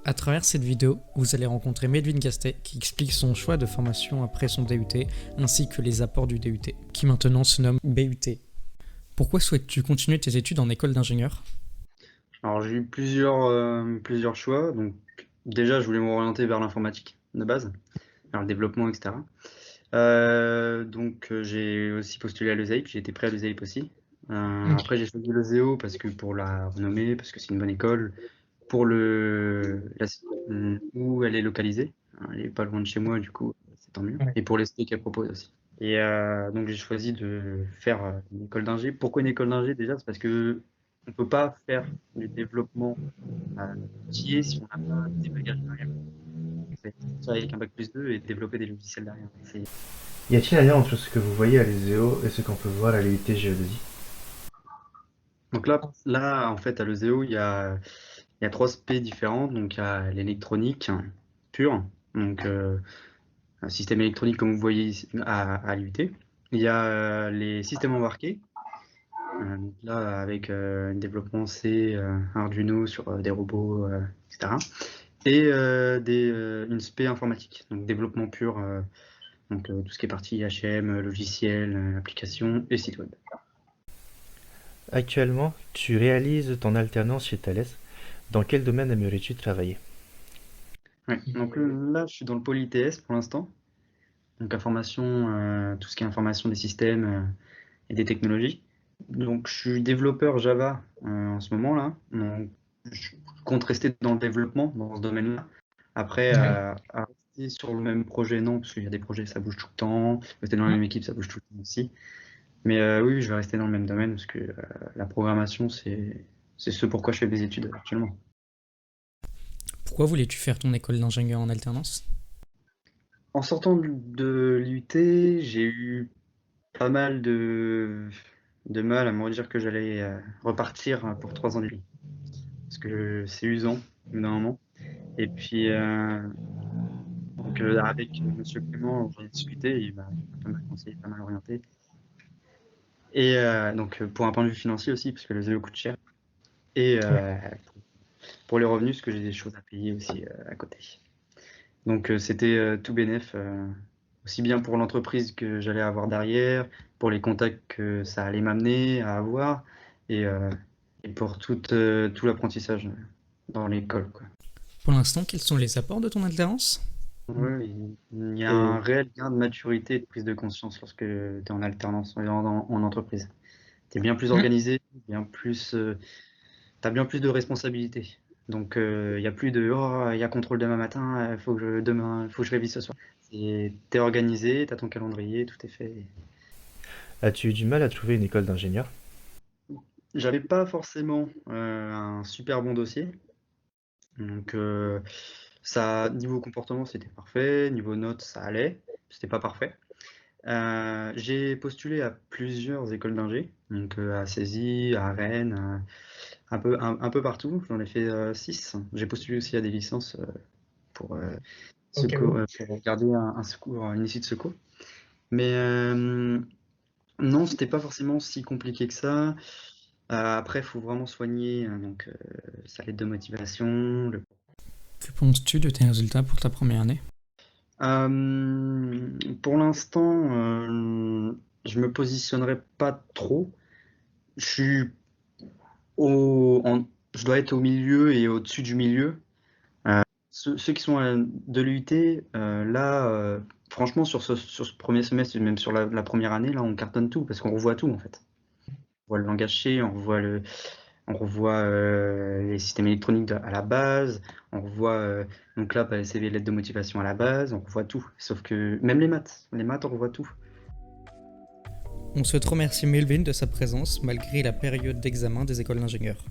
À travers cette vidéo, vous allez rencontrer Melvin Gastet qui explique son choix de formation après son DUT ainsi que les apports du DUT, qui maintenant se nomme BUT. Pourquoi souhaites-tu continuer tes études en école d'ingénieur ? Alors j'ai eu plusieurs choix. Donc déjà, je voulais m'orienter vers l'informatique de base, vers le développement, etc. J'ai aussi postulé à l'ESAIP, j'ai été pris à l'ESAIP aussi. Après j'ai choisi l'ESEO parce que pour la renommée, parce que c'est une bonne école, pour où elle est localisée. Elle est pas loin de chez moi, du coup c'est tant mieux. Et pour les specs qu'elle propose aussi. Et donc j'ai choisi de faire une école d'ingé. Pourquoi une école d'ingé déjà? C'est parce que on peut pas faire du développement métier si on n'a pas des bagages derrière. C'est sortir avec un bac+2 et développer des logiciels derrière. Y a-t-il un lien entre ce que vous voyez à l'ESEO et ce qu'on peut voir à l'UT Géodésie? Donc là, en fait, à l'ESEO, il y a trois aspects différents. Donc, il y a l'électronique pure, donc un système électronique comme vous voyez ici, à l'UT. Il y a les systèmes embarqués, donc là, avec un développement C, Arduino sur des robots, etc. Et une spé informatique, donc développement pur, tout ce qui est partie HM, logiciel, application et site web. Actuellement, tu réalises ton alternance chez Thales. Dans quel domaine aimerais-tu travailler? Ouais. Donc là, je suis dans le pôle ITS pour l'instant. Donc information, tout ce qui est information des systèmes et des technologies. Donc je suis développeur Java en ce moment là. Donc, je compte rester dans le développement dans ce domaine-là. Après, à rester sur le même projet, non, parce qu'il y a des projets, ça bouge tout le temps. Rester dans la même équipe, ça bouge tout le temps aussi. Mais oui, je vais rester dans le même domaine parce que la programmation, c'est ce pourquoi je fais mes études actuellement. Pourquoi voulais-tu faire ton école d'ingénieur en alternance ? En sortant de l'UT, j'ai eu pas mal de mal à me redire que j'allais repartir pour 3 ans d'études. Parce que c'est usant, au bout d'un moment. Et puis, avec Monsieur Clément, j'ai discuté, il m'a pas mal conseillé, pas mal orienté. Et pour un point de vue financier aussi, parce que le ZEO coûte cher. Et pour les revenus, parce que j'ai des choses à payer aussi à côté. Donc c'était tout bénef, aussi bien pour l'entreprise que j'allais avoir derrière, pour les contacts que ça allait m'amener à avoir, et, euh, et pour tout l'apprentissage dans l'école, quoi. Pour l'instant, quels sont les apports de ton alternance ? Ouais, il y a un réel gain de maturité et de prise de conscience lorsque tu es en alternance en entreprise. Tu es bien plus organisé, t'as bien plus de responsabilités. Donc il y a plus de oh, il y a contrôle demain matin, faut que je révise ce soir. T'es organisé, t'as ton calendrier, tout est fait. As-tu eu du mal à trouver une école d'ingénieur? J'avais pas forcément un super bon dossier. Donc ça, niveau comportement, c'était parfait. Niveau notes, ça allait. C'était pas parfait. J'ai postulé à plusieurs écoles d'ingé, donc à Césy, à Rennes, un peu partout. J'en ai fait 6. J'ai postulé aussi à des licences pour, pour garder un secours, une issue de secours. Mais non, c'était pas forcément si compliqué que ça. Après, il faut vraiment soigner, sa lettre de motivation. Que penses-tu de tes résultats pour ta première année ? Pour l'instant, je me positionnerai pas trop. Je suis je dois être au milieu et au-dessus du milieu. Ceux qui sont de l'UT, là, franchement, sur ce premier semestre, et même sur la première année, là, on cartonne tout parce qu'on revoit tout en fait. On voit le langage C, on revoit les systèmes électroniques à la base, on revoit donc là, les CV, lettres de motivation à la base, on revoit tout. Sauf que même les maths, on revoit tout. On souhaite remercier Melvin de sa présence malgré la période d'examen des écoles d'ingénieurs.